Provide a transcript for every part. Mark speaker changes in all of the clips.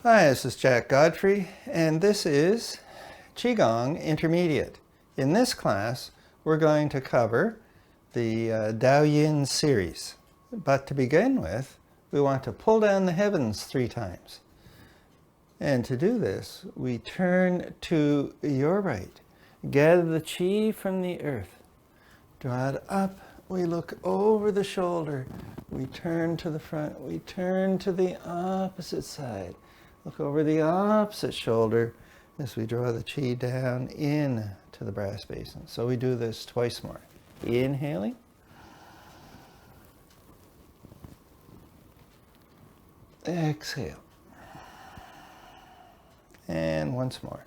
Speaker 1: Hi, this is Jack Godfrey, and this is Qigong Intermediate. In this class, we're going to cover the Dao Yin series. But to begin with, we want to pull down the heavens 3 times. And to do this, we turn to your right. Gather the Qi from the earth. Draw it up. We look over the shoulder. We turn to the front. We turn to the opposite side. Look over the opposite shoulder as we draw the Qi down in to the brass basin. So we do this twice more. Inhaling. Exhale. And once more.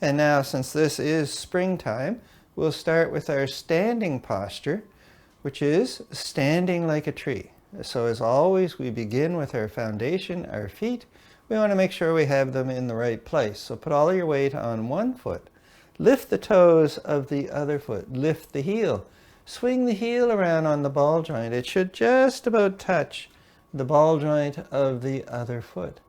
Speaker 1: And now, since this is springtime, we'll start with our standing posture, which is standing like a tree. So as always, we begin with our foundation, our feet. We want to make sure we have them in the right place. So put all your weight on one foot. Lift the toes of the other foot. Lift the heel. Swing the heel around on the ball joint. It should just about touch the ball joint of the other foot.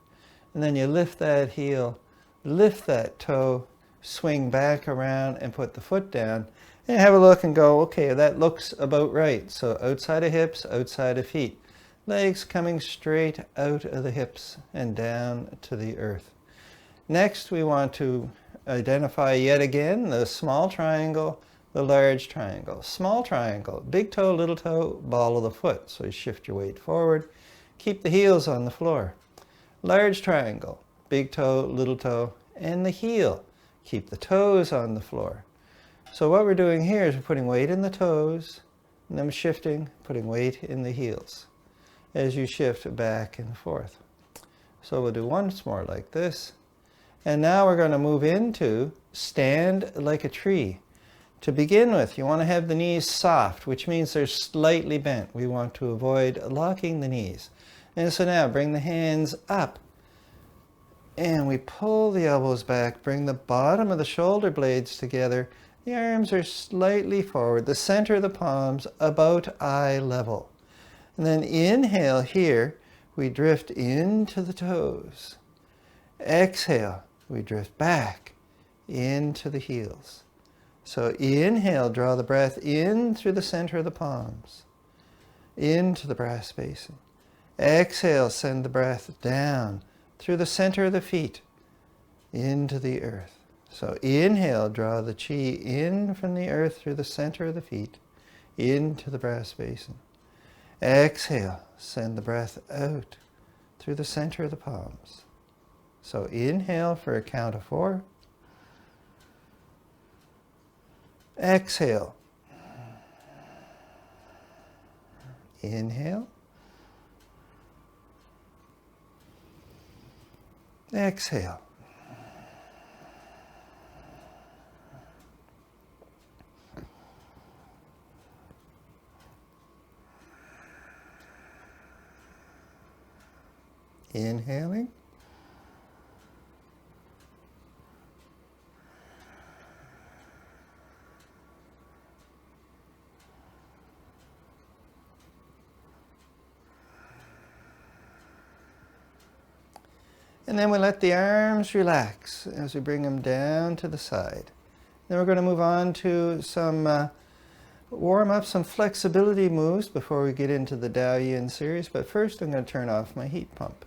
Speaker 1: And then you lift that heel, lift that toe, swing back around and put the foot down and have a look and go, okay, that looks about right. So outside of hips, outside of feet. Legs coming straight out of the hips and down to the earth. Next, we want to identify yet again the small triangle, the large triangle. Small triangle, big toe, little toe, ball of the foot. So you shift your weight forward. Keep the heels on the floor. Large triangle, big toe, little toe, and the heel. Keep the toes on the floor. So what we're doing here is we're putting weight in the toes, and then shifting, putting weight in the heels as you shift back and forth. So we'll do once more like this. And now we're going to move into stand like a tree. To begin with, you want to have the knees soft, which means they're slightly bent. We want to avoid locking the knees. And so now bring the hands up. And we pull the elbows back, bring the bottom of the shoulder blades together. The arms are slightly forward, the center of the palms about eye level. And then inhale here, we drift into the toes. Exhale, we drift back into the heels. So inhale, draw the breath in through the center of the palms, into the brass basin. Exhale, send the breath down through the center of the feet, into the earth. So inhale, draw the Qi in from the earth through the center of the feet, into the brass basin. Exhale, send the breath out through the center of the palms. So inhale for a count of 4. Exhale. Inhale. Exhale. Inhaling. And then we let the arms relax as we bring them down to the side. Then we're going to move on to some warm up, some flexibility moves before we get into the Dao Yin series. But first I'm going to turn off my heat pump.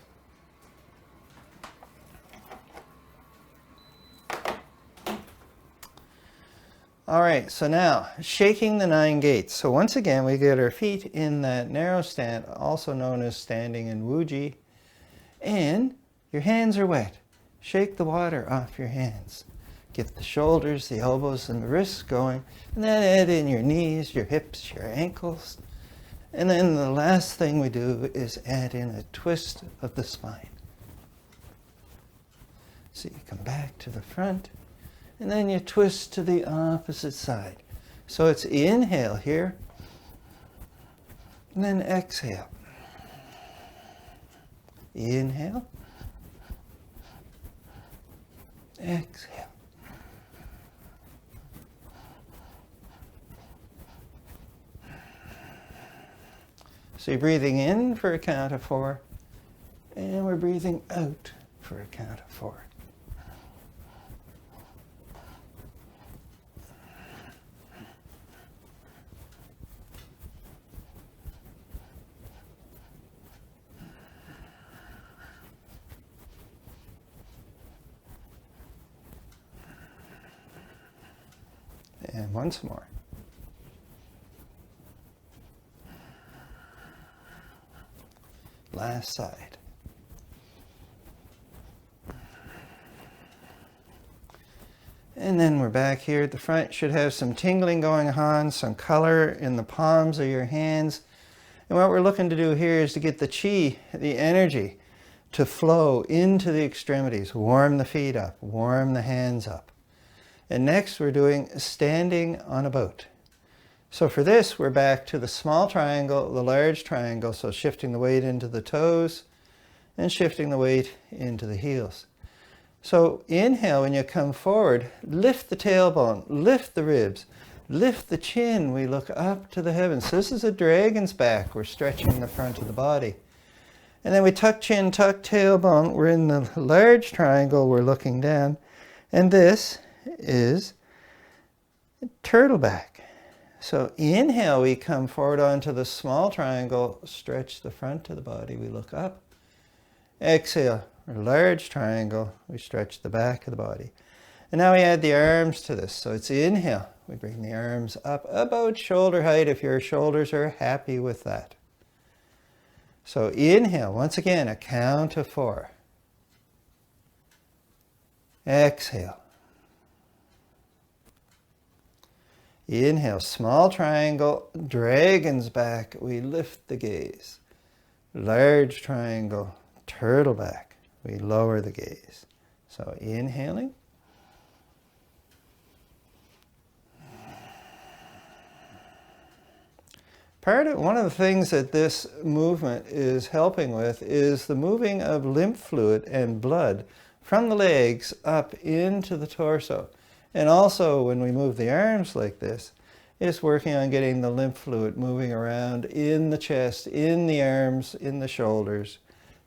Speaker 1: All right, so now shaking the 9 gates. So once again, we get our feet in that narrow stand, also known as standing in Wuji. And your hands are wet. Shake the water off your hands. Get the shoulders, the elbows, and the wrists going. And then add in your knees, your hips, your ankles. And then the last thing we do is add in a twist of the spine. So you come back to the front. And then you twist to the opposite side. So it's inhale here. And then exhale. Inhale. Exhale. So you're breathing in for a count of 4, and we're breathing out for a count of 4. And once more. Last side. And then we're back here at the front. Should have some tingling going on, some color in the palms of your hands. And what we're looking to do here is to get the chi, the energy, to flow into the extremities. Warm the feet up, warm the hands up. And next we're doing standing on a boat. So for this, we're back to the small triangle, the large triangle, so shifting the weight into the toes and shifting the weight into the heels. So inhale, when you come forward, lift the tailbone, lift the ribs, lift the chin. We look up to the heavens. So this is a dragon's back. We're stretching the front of the body. And then we tuck chin, tuck tailbone. We're in the large triangle. We're looking down. And this is turtle back. So inhale, we come forward onto the small triangle, stretch the front of the body, we look up. Exhale, large triangle, we stretch the back of the body. And now we add the arms to this. So it's inhale, we bring the arms up about shoulder height if your shoulders are happy with that. So inhale, once again, a count of 4. Exhale. Inhale, small triangle, dragon's back, we lift the gaze. Large triangle, turtle back, we lower the gaze. So inhaling. One of the things that this movement is helping with is the moving of lymph fluid and blood from the legs up into the torso. And also when we move the arms like this, it's working on getting the lymph fluid moving around in the chest, in the arms, in the shoulders,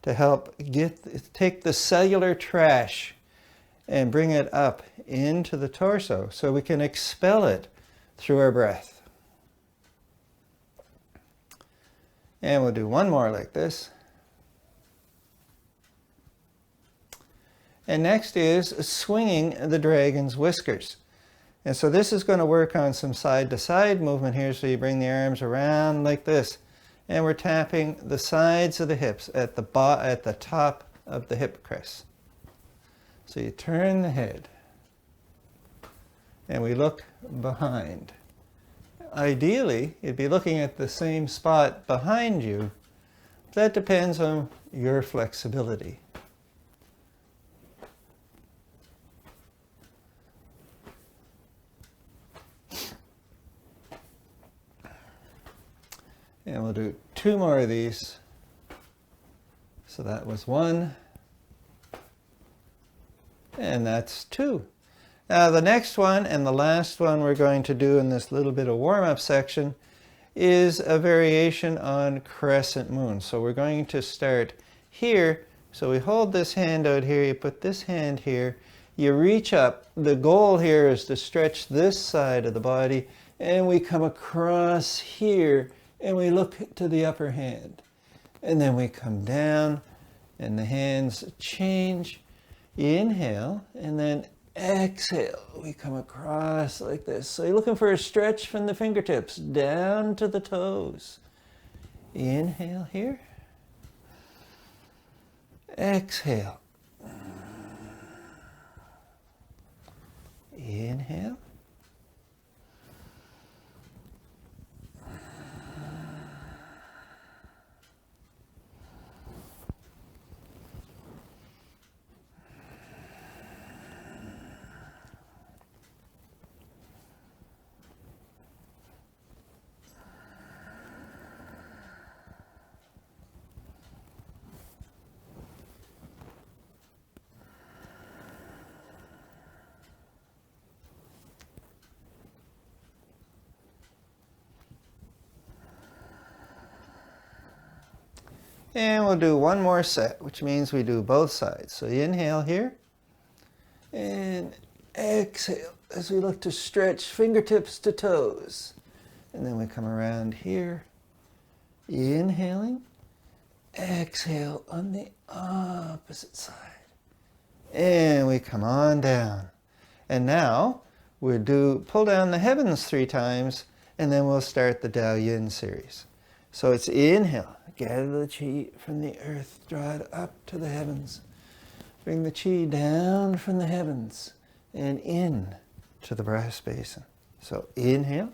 Speaker 1: to help take the cellular trash and bring it up into the torso so we can expel it through our breath. And we'll do one more like this. And next is swinging the dragon's whiskers. And so this is going to work on some side-to-side movement here. So you bring the arms around like this. And we're tapping the sides of the hips at the top of the hip crest. So you turn the head. And we look behind. Ideally, you'd be looking at the same spot behind you. That depends on your flexibility. And we'll do 2 more of these. So that was 1. And that's 2. Now the next one and the last one we're going to do in this little bit of warm-up section is a variation on crescent moon. So we're going to start here. So we hold this hand out here, you put this hand here, you reach up. The goal here is to stretch this side of the body, and we come across here and we look to the upper hand. And then we come down and the hands change. Inhale and then exhale. We come across like this. So you're looking for a stretch from the fingertips down to the toes. Inhale here. Exhale. Inhale. And we'll do one more set, which means we do both sides. So inhale here, and exhale as we look to stretch fingertips to toes. And then we come around here, inhaling, exhale on the opposite side. And we come on down. And now we'll pull down the heavens 3 times, and then we'll start the Dao Yin series. So it's inhale, gather the chi from the earth, draw it up to the heavens. Bring the chi down from the heavens and in to the brass basin. So inhale.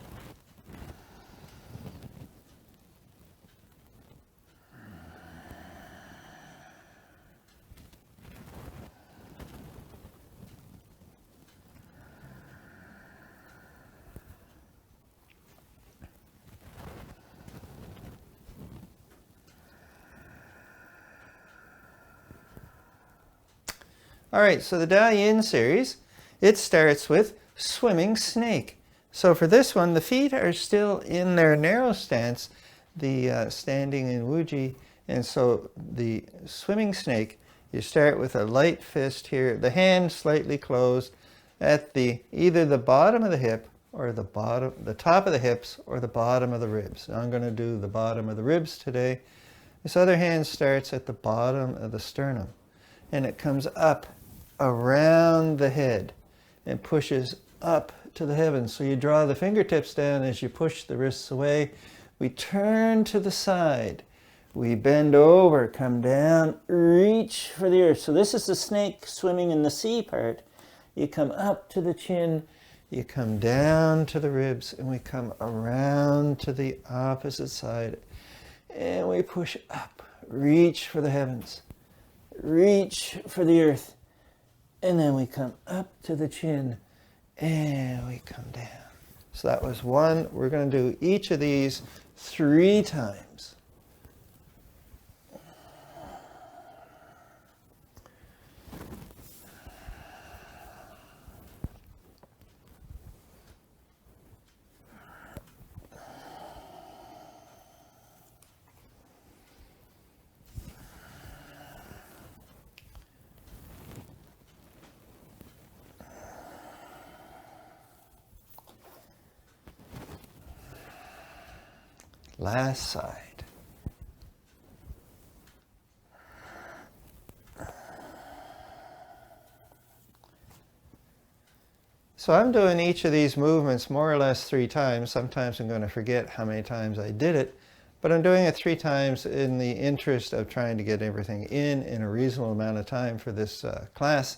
Speaker 1: All right, so the Dao Yin series, it starts with swimming snake. So for this one, the feet are still in their narrow stance, the standing in Wuji. And so the swimming snake, you start with a light fist here, the hand slightly closed at either the bottom of the hip or the top of the hips or the bottom of the ribs. Now I'm going to do the bottom of the ribs today. This other hand starts at the bottom of the sternum, and it comes up around the head and pushes up to the heavens. So you draw the fingertips down as you push the wrists away. We turn to the side. We bend over, come down, reach for the earth. So this is the snake swimming in the sea part. You come up to the chin, you come down to the ribs, and we come around to the opposite side. And we push up, reach for the heavens, reach for the earth. And then we come up to the chin and we come down. So that was one. We're going to do each of these 3 times. Last side. So I'm doing each of these movements more or less 3 times. Sometimes I'm going to forget how many times I did it, but I'm doing it 3 times in the interest of trying to get everything in a reasonable amount of time for this class.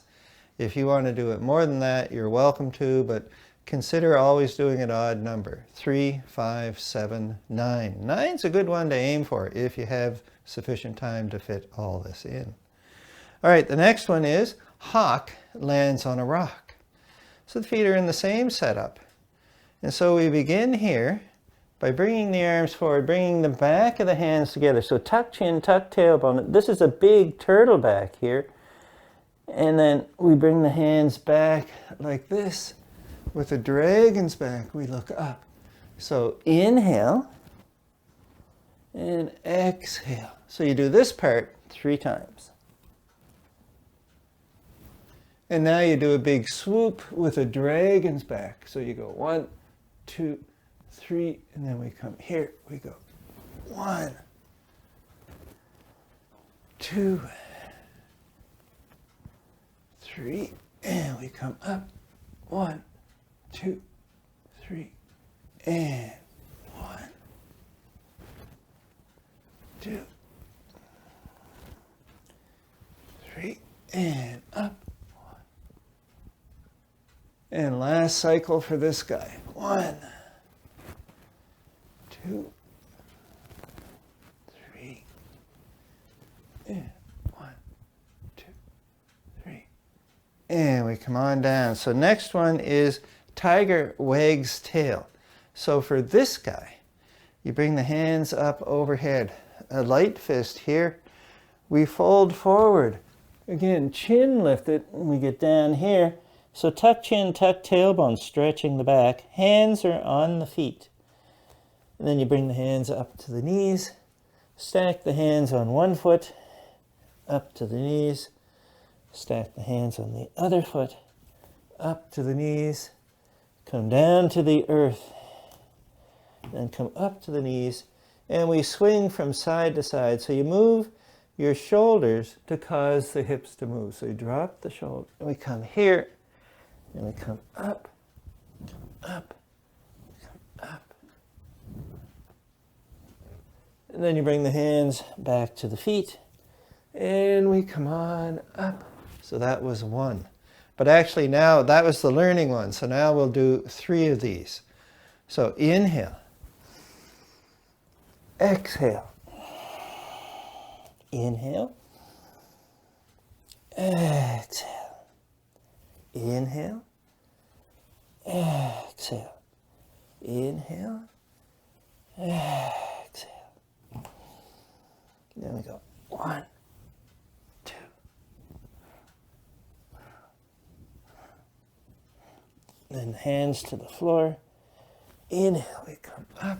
Speaker 1: If you want to do it more than that, you're welcome to, but consider always doing an odd number. 3, 5, 7, 9. 9's a good one to aim for if you have sufficient time to fit all this in. All right, the next one is hawk lands on a rock. So the feet are in the same setup. And so we begin here by bringing the arms forward, bringing the back of the hands together. So tuck chin, tuck tailbone. This is a big turtle back here. And then we bring the hands back like this. With the dragon's back, we look up. So inhale and exhale. So you do this part 3 times. And now you do a big swoop with a dragon's back. So you go 1, 2, 3, and then we come here. We go 1, 2, 3, and we come up. 1, 2, 3, and 1, 2, 3, and up. And last cycle for this guy. 1, 2, 3, and 1, 2, 3. And we come on down. So next one is tiger wags tail. So for this guy, you bring the hands up overhead. A light fist here. We fold forward. Again, chin lifted, and we get down here. So tuck chin, tuck tailbone, stretching the back. Hands are on the feet. And then you bring the hands up to the knees. Stack the hands on one foot, up to the knees. Stack the hands on the other foot, up to the knees. Come down to the earth. Then come up to the knees. And we swing from side to side. So you move your shoulders to cause the hips to move. So you drop the shoulder. And we come here. And we come up, come up, come up. And then you bring the hands back to the feet. And we come on up. So that was one. But actually now, that was the learning one. So now we'll do 3 of these. So inhale. Exhale. Inhale. Exhale. Inhale. Exhale. Inhale. Exhale. Then we go 1, 2. Then hands to the floor. Inhale, we come up.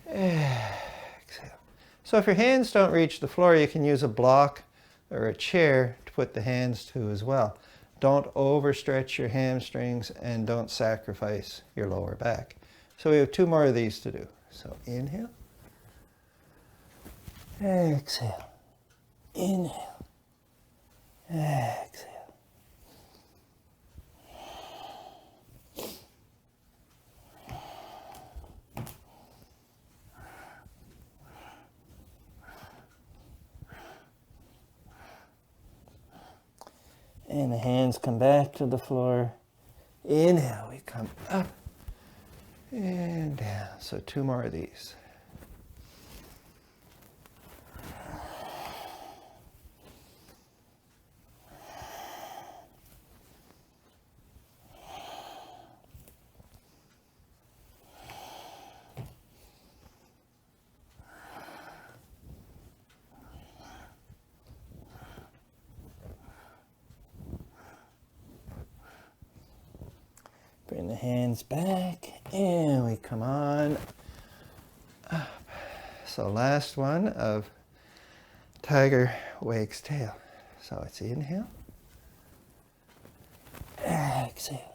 Speaker 1: Exhale. So if your hands don't reach the floor, you can use a block or a chair to put the hands to as well. Don't overstretch your hamstrings and don't sacrifice your lower back. So we have 2 more of these to do. So inhale. Exhale. Inhale. Exhale. And the hands come back to the floor. Inhale, we come up and down. So 2 more of these. Bring the hands back and we come on up. So last one of tiger wags tail. So it's inhale, exhale.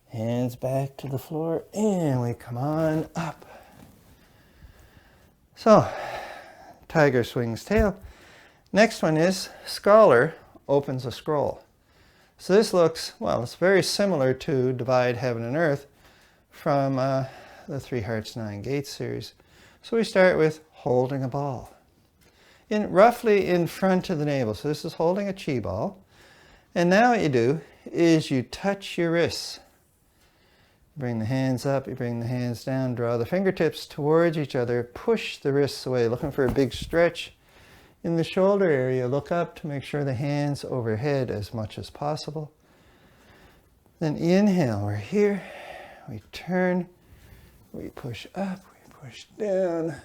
Speaker 1: Hands back to the floor and we come on up. So, tiger swings tail. Next one is scholar opens a scroll. So this looks, well, it's very similar to Divide Heaven and Earth from the 3 Hearts, 9 Gates series. So we start with holding a ball. Roughly in front of the navel. So this is holding a chi ball. And now what you do is you touch your wrists. Bring the hands up, you bring the hands down, draw the fingertips towards each other, push the wrists away, looking for a big stretch in the shoulder area. Look up to make sure the hands overhead as much as possible. Then inhale, we're here, we turn, we push up, we push down.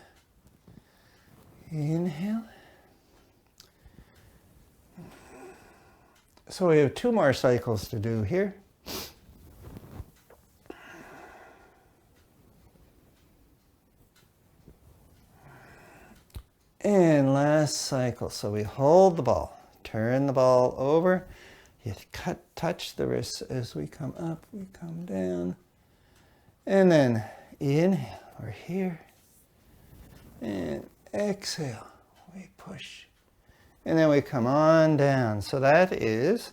Speaker 1: Inhale. So we have 2 more cycles to do here. And last cycle. So we hold the ball, turn the ball over, you touch the wrists as we come up, we come down. And then inhale, we're here. And exhale, we push. And then we come on down. So that is,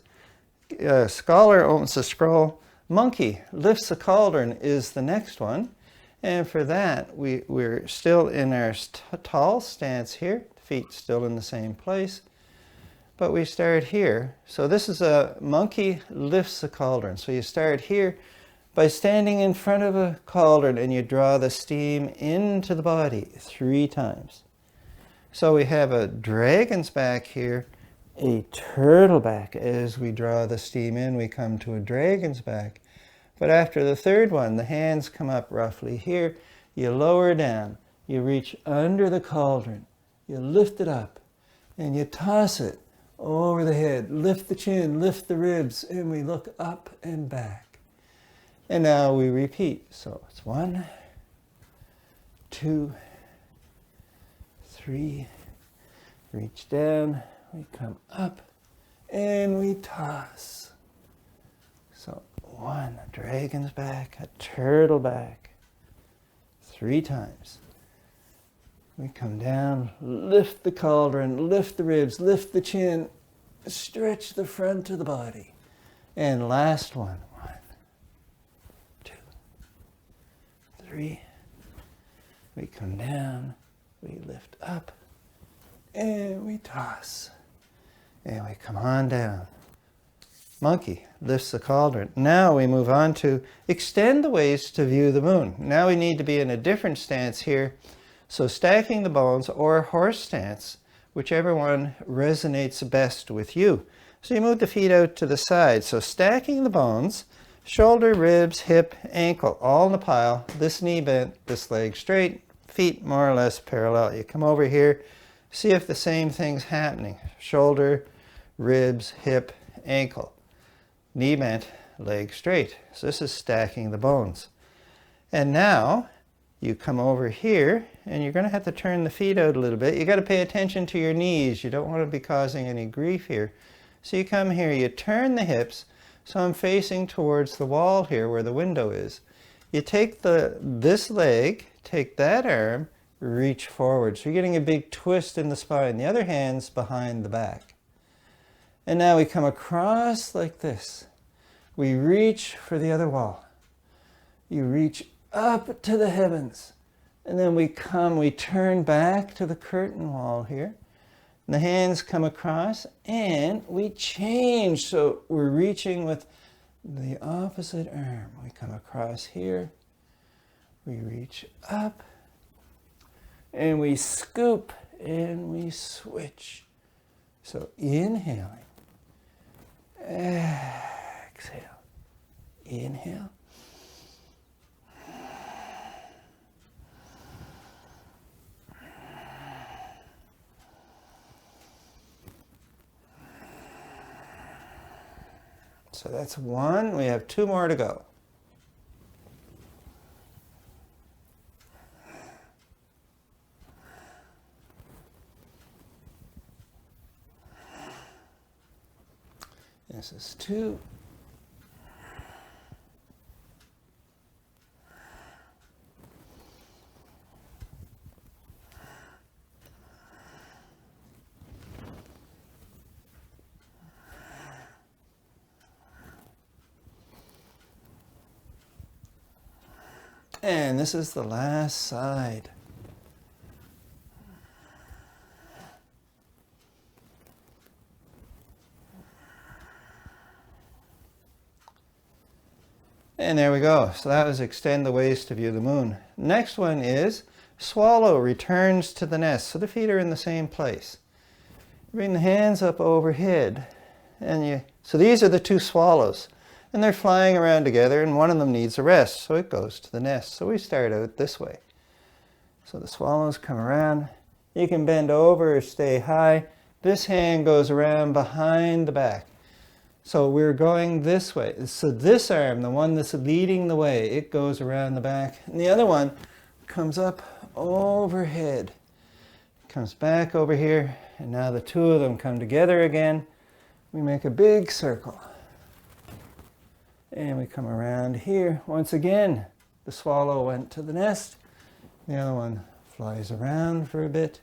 Speaker 1: scholar opens the scroll, monkey lifts the cauldron is the next one. And for that, we're still in our tall stance here, feet still in the same place. But we start here. So this is a monkey lifts the cauldron. So you start here by standing in front of a cauldron and you draw the steam into the body 3 times. So we have a dragon's back here, a turtle back. As we draw the steam in, we come to a dragon's back. But after the third one, the hands come up roughly here. You lower down. You reach under the cauldron. You lift it up. And you toss it over the head. Lift the chin, lift the ribs, and we look up and back. And now we repeat. So it's 1, 2, 3. Reach down. We come up. And we toss. So 1, a dragon's back, a turtle back. 3 times. We come down, lift the cauldron, lift the ribs, lift the chin, stretch the front of the body. And last one. 1, 2, 3. We come down, we lift up, and we toss. And we come on down. Monkey lifts the cauldron. Now we move on to extend the waist to view the moon. Now we need to be in a different stance here. So stacking the bones or horse stance, whichever one resonates best with you. So you move the feet out to the side. So stacking the bones, shoulder, ribs, hip, ankle, all in a pile. This knee bent, this leg straight, feet more or less parallel. You come over here, see if the same thing's happening. Shoulder, ribs, hip, ankle. Knee bent, leg straight. So this is stacking the bones. And now you come over here and you're going to have to turn the feet out a little bit. You got to pay attention to your knees. You don't want to be causing any grief here. So you come here, you turn the hips. So I'm facing towards the wall here where the window is. You take this leg, take that arm, reach forward. So you're getting a big twist in the spine. The other hand's behind the back. And now we come across like this. We reach for the other wall. You reach up to the heavens. And then we turn back to the curtain wall here. And the hands come across and we change. So we're reaching with the opposite arm. We come across here. We reach up. And we scoop and we switch. So inhaling. Exhale. Inhale. So that's 1. We have 2 more to go. This is 2. And this is the last side. And there we go. So that was extend the waist to view the moon. Next one is swallow returns to the nest. So the feet are in the same place. Bring the hands up overhead. So these are the 2 swallows. And they're flying around together and one of them needs a rest. So it goes to the nest. So we start out this way. So the swallows come around. You can bend over or stay high. This hand goes around behind the back. So we're going this way. So this arm, the one that's leading the way, it goes around the back. And the other one comes up overhead. Comes back over here. And now the 2 of them come together again. We make a big circle. And we come around here. Once again, the swallow went to the nest. The other one flies around for a bit.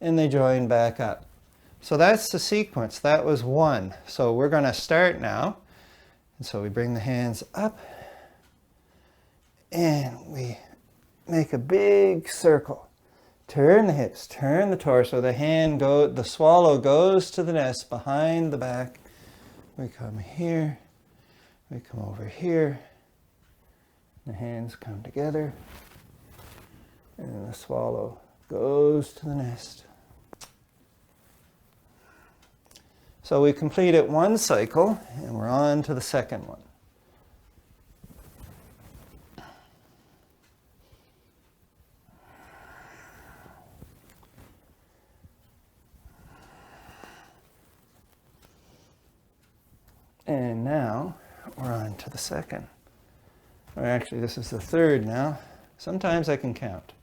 Speaker 1: And they join back up. So that's the sequence. That was 1. So we're going to start now. And so we bring the hands up. And we make a big circle. Turn the hips, turn the torso. The swallow goes to the nest behind the back. We come here. We come over here. The hands come together. And then the swallow goes to the nest. So we completed one cycle, and we're on to the second one. And now we're on to the second. Or actually, this is the third now. Sometimes I can count.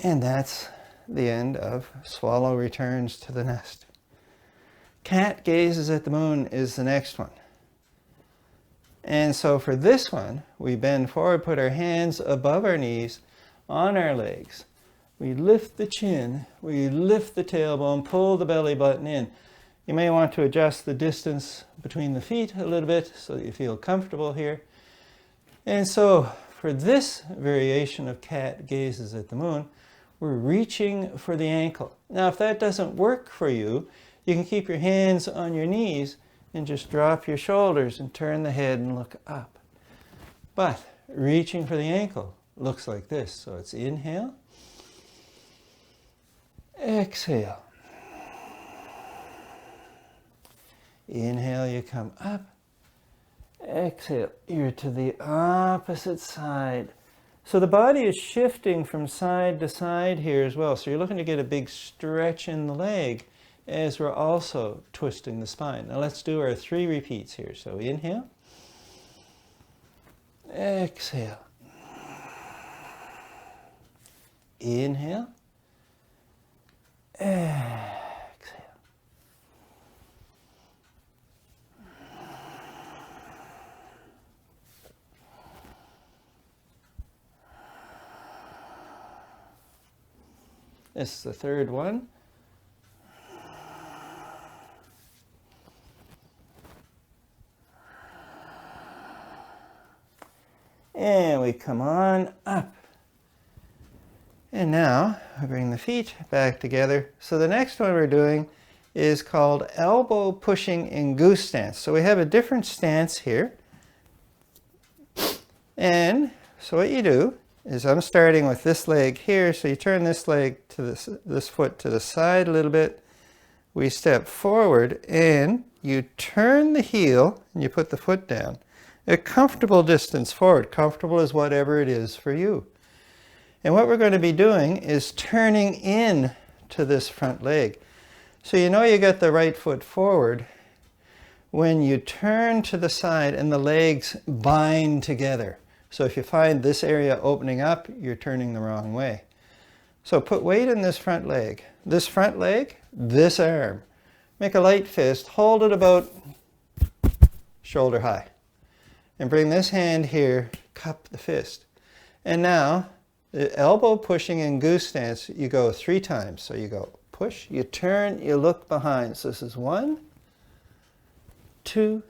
Speaker 1: And that's the end of swallow returns to the nest. Cat gazes at the moon is the next one. And so for this one, we bend forward, put our hands above our knees on our legs. We lift the chin, we lift the tailbone, pull the belly button in. You may want to adjust the distance between the feet a little bit so that you feel comfortable here. And so for this variation of cat gazes at the moon, we're reaching for the ankle. Now, if that doesn't work for you, you can keep your hands on your knees and just drop your shoulders and turn the head and look up. But reaching for the ankle looks like this. So it's inhale, exhale. Inhale, you come up. Exhale, you're to the opposite side. So the body is shifting from side to side here as well. So you're looking to get a big stretch in the leg as we're also twisting the spine. Now let's do our 3 repeats here. So inhale, exhale, inhale, exhale. This is the third one. And we come on up. And now we bring the feet back together. So the next one we're doing is called elbow pushing in goose stance. So we have a different stance here. And so what you do is I'm starting with this leg here. So you turn this leg to this foot to the side a little bit. We step forward and you turn the heel and you put the foot down. A comfortable distance forward. Comfortable is whatever it is for you. And what we're going to be doing is turning in to this front leg. So you know you got the right foot forward when you turn to the side and the legs bind together. So if you find this area opening up, you're turning the wrong way. So put weight in this front leg, this arm. Make a light fist, hold it about shoulder high. And bring this hand here, cup the fist. And now, the elbow pushing in goose stance, you go 3 times. So you go push, you turn, you look behind. So this is 1, 2,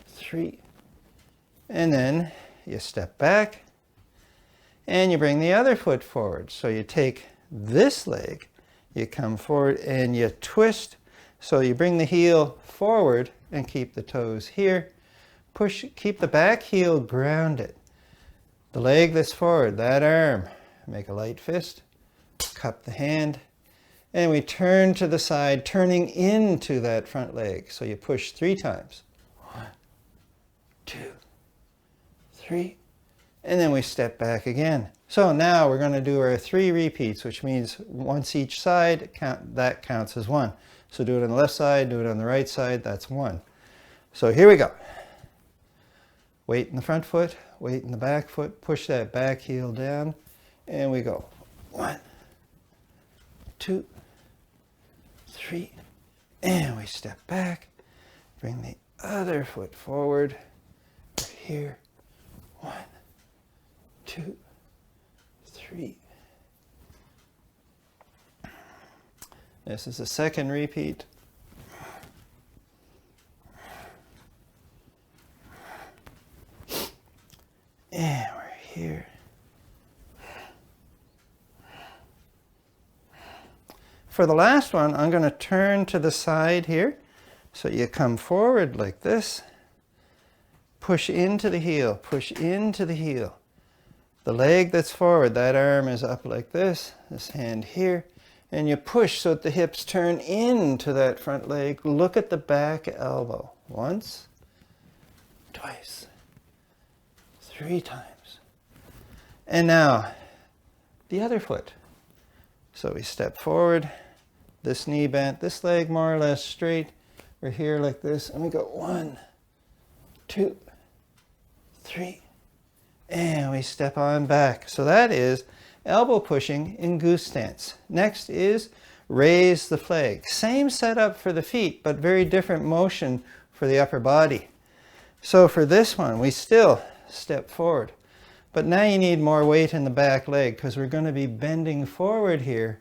Speaker 1: 3. And then you step back and you bring the other foot forward. So you take this leg, you come forward and you twist. So you bring the heel forward and keep the toes here. Push, keep the back heel grounded. The leg that's forward, that arm, make a light fist, cup the hand, and we turn to the side, turning into that front leg. So you push 3 times. 1, 2, 3, and then we step back again. So now we're going to do our 3 repeats, which means once each side, that counts as 1. So do it on the left side, do it on the right side, that's 1. So here we go. Weight in the front foot, weight in the back foot, push that back heel down, and we go 1, 2, 3, and we step back, bring the other foot forward, here, 1, 2, 3. This is the second repeat. And we're here. For the last one, I'm going to turn to the side here. So you come forward like this. Push into the heel, push into the heel. The leg that's forward, that arm is up like this hand here. And you push so that the hips turn into that front leg. Look at the back elbow. Once, twice, 3 times. And now, the other foot. So we step forward, this knee bent, this leg more or less straight. We're here like this, and we go 1, 2, 3, and we step on back. So that is elbow pushing in goose stance. Next is raise the flag. Same setup for the feet, but very different motion for the upper body. So for this one, we still step forward. But now you need more weight in the back leg because we're going to be bending forward here.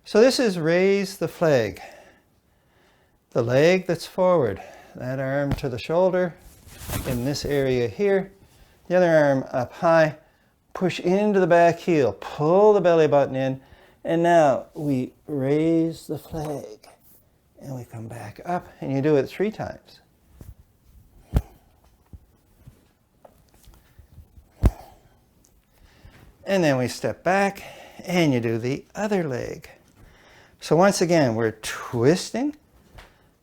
Speaker 1: So this is raise the flag. The leg that's forward, that arm to the shoulder in this area here. The other arm up high. Push into the back heel, pull the belly button in, and now we raise the flag. And we come back up, and you do it 3 times. And then we step back, and you do the other leg. So once again, we're twisting,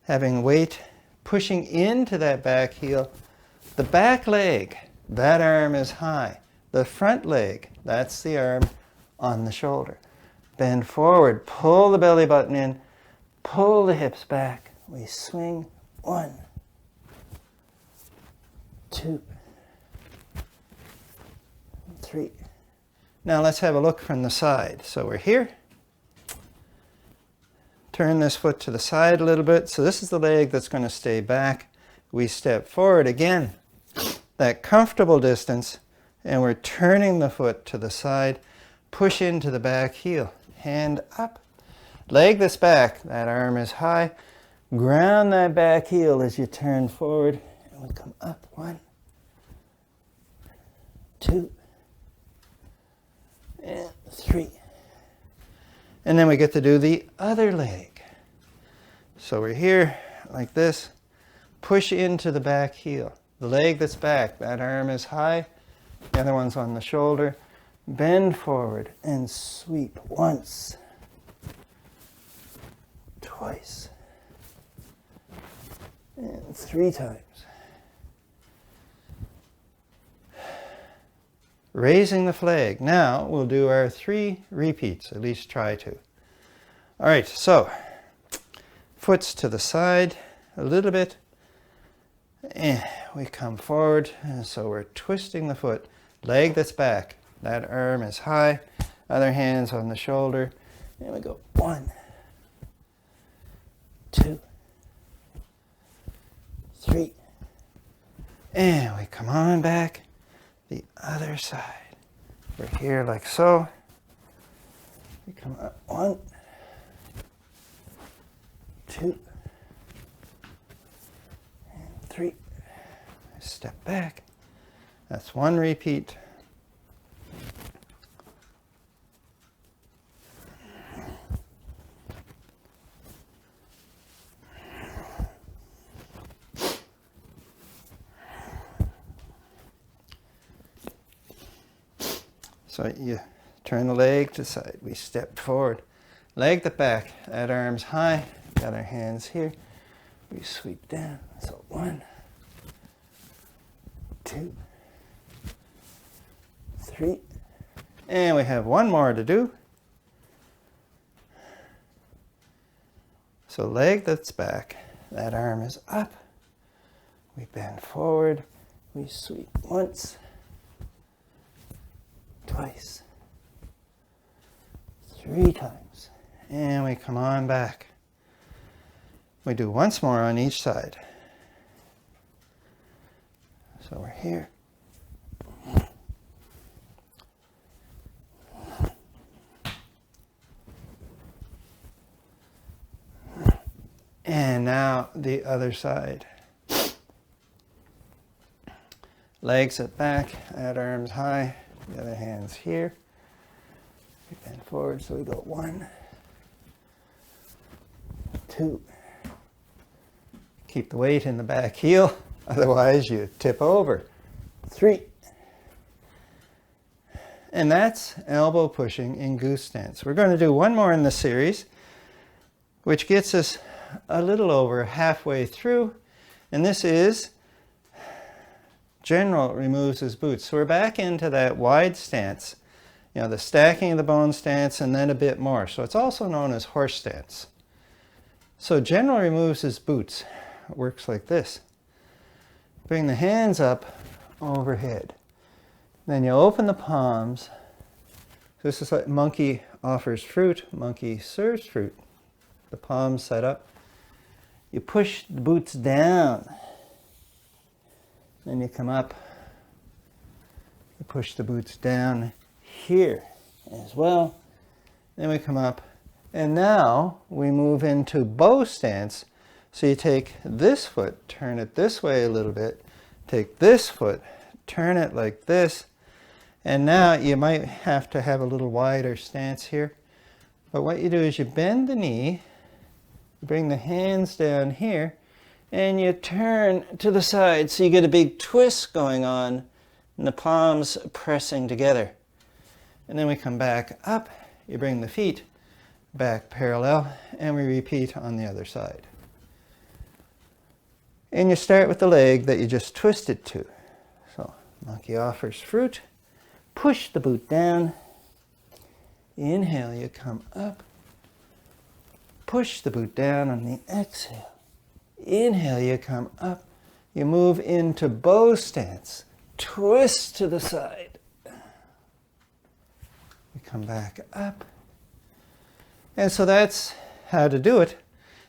Speaker 1: having weight, pushing into that back heel. The back leg, that arm is high. The front leg, that's the arm on the shoulder. Bend forward, pull the belly button in, pull the hips back. We swing 1, 2, 3. Now let's have a look from the side. So we're here. Turn this foot to the side a little bit. So this is the leg that's going to stay back. We step forward again, that comfortable distance, and we're turning the foot to the side. Push into the back heel. Hand up. Leg that's back. That arm is high. Ground that back heel as you turn forward. And we come up. 1, 2, and 3. And then we get to do the other leg. So we're here like this. Push into the back heel. The leg that's back. That arm is high. The other one's on the shoulder. Bend forward and sweep once, twice, and 3 times. Raising the flag. Now we'll do our 3 repeats, at least try to. All right, so foot's to the side a little bit. And we come forward, and so we're twisting the foot. Leg that's back. That arm is high. Other hand's on the shoulder. And we go 1, 2, 3. And we come on back. The other side. We're here like so. We come up 1, 2, and 3. Step back. That's 1 repeat. So you turn the leg to the side. We step forward. Leg the back. That arm's high. The other hand's here. We sweep down. So 1, 2, 3. And we have 1 more to do. So leg that's back. That arm is up. We bend forward. We sweep once, twice, 3 times. And we come on back. We do once more on each side. So we're here. And now the other side. Legs at back, that arm's high, the other hand's here. We bend forward, so we go 1, 2. Keep the weight in the back heel, otherwise you tip over. 3. And that's elbow pushing in goose stance. We're going to do one more in the series, which gets us a little over halfway through. And this is General removes his boots. So we're back into that wide stance, the stacking of the bone stance and then a bit more. So it's also known as horse stance. So General removes his boots. It works like this. Bring the hands up overhead. Then you open the palms. This is like monkey offers fruit, monkey serves fruit. The palms set up. You push the boots down. Then you come up. You push the boots down here as well. Then we come up. And now we move into bow stance. So you take this foot, turn it this way a little bit. Take this foot, turn it like this. And now you might have to have a little wider stance here. But what you do is you bend the knee, bring the hands down here, and you turn to the side. So you get a big twist going on, and the palms pressing together. And then we come back up. You bring the feet back parallel, and we repeat on the other side. And you start with the leg that you just twisted to. So monkey offers fruit. Push the boot down. Inhale, you come up. Push the boot down on the exhale. Inhale, you come up. You move into bow stance. Twist to the side. We come back up. And so that's how to do it.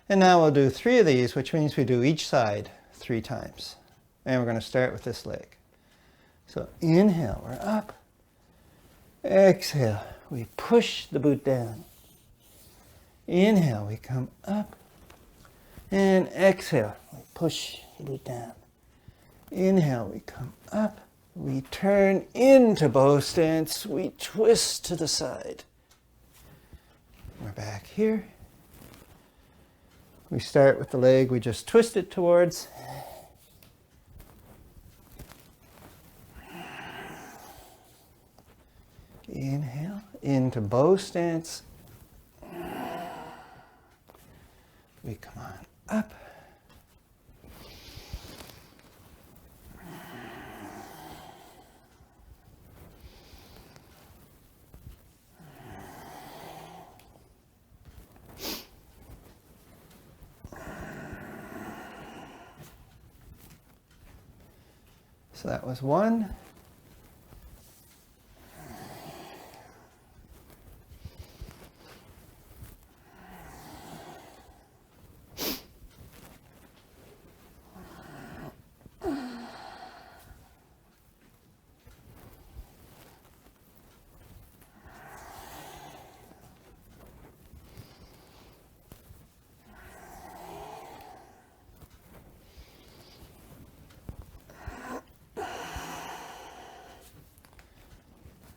Speaker 1: And now we'll do 3 of these, which means we do each side 3 times. And we're going to start with this leg. So inhale, we're up. Exhale, we push the boot down. Inhale, we come up. And exhale, we push the boot down. Inhale, we come up. We turn into bow stance. We twist to the side. We're back here. We start with the leg we just twisted towards. Inhale, into bow stance. We come on up. So that was 1.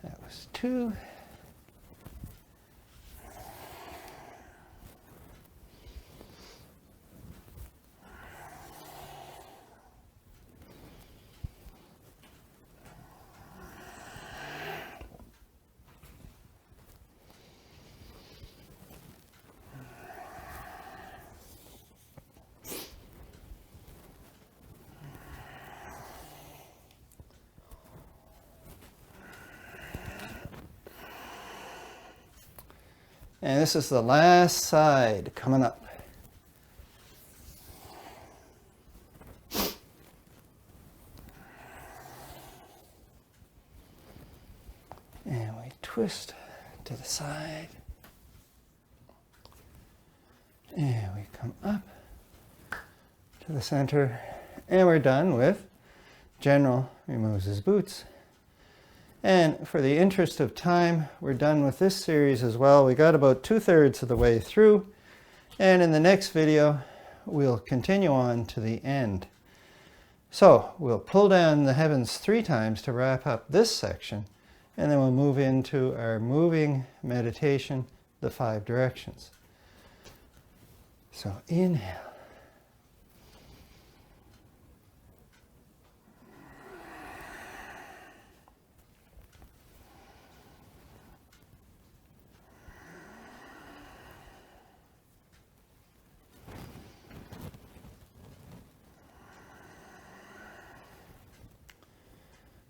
Speaker 1: That was 2. And this is the last side coming up. And we twist to the side. And we come up to the center. And we're done with General removes his boots. And for the interest of time, we're done with this series as well. We got about 2/3 of the way through. And in the next video, we'll continue on to the end. So we'll pull down the heavens 3 times to wrap up this section. And then we'll move into our moving meditation, the 5 directions. So inhale.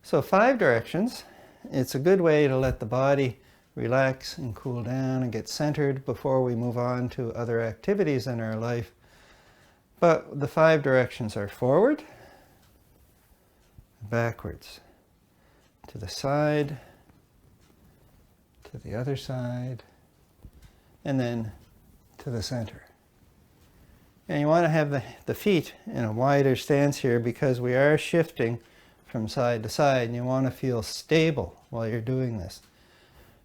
Speaker 1: So 5 directions. It's a good way to let the body relax and cool down and get centered before we move on to other activities in our life. But the 5 directions are forward, backwards, to the side, to the other side, and then to the center. And you want to have the feet in a wider stance here because we are shifting from side to side, and you want to feel stable while you're doing this.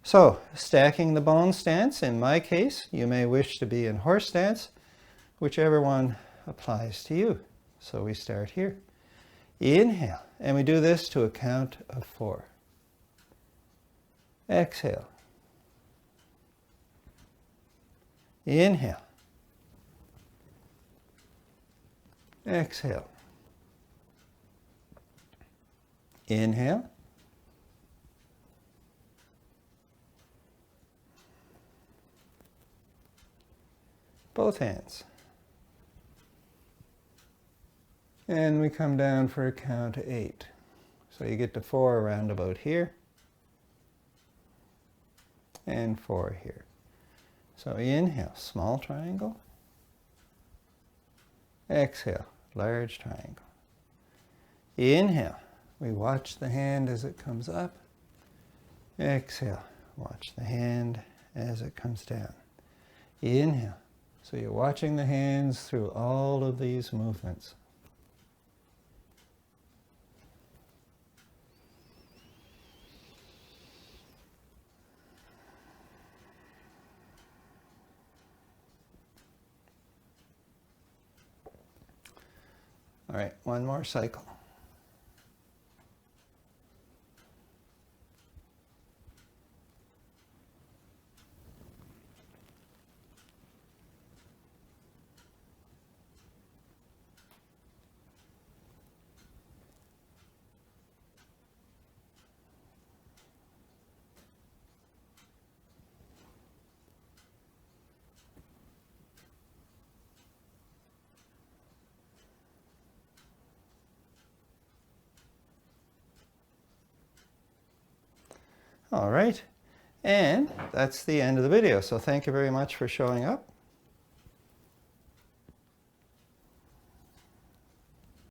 Speaker 1: So, stacking the bone stance, in my case, you may wish to be in horse stance, whichever one applies to you. So we start here. Inhale, and we do this to a count of 4. Exhale. Inhale. Exhale. Inhale. Both hands. And we come down for a count of 8. So you get to 4 around about here. And 4 here. So inhale, small triangle. Exhale, large triangle. Inhale, we watch the hand as it comes up. Exhale, watch the hand as it comes down. Inhale, so you're watching the hands through all of these movements. All right, one more cycle. All right, and that's the end of the video. So thank you very much for showing up.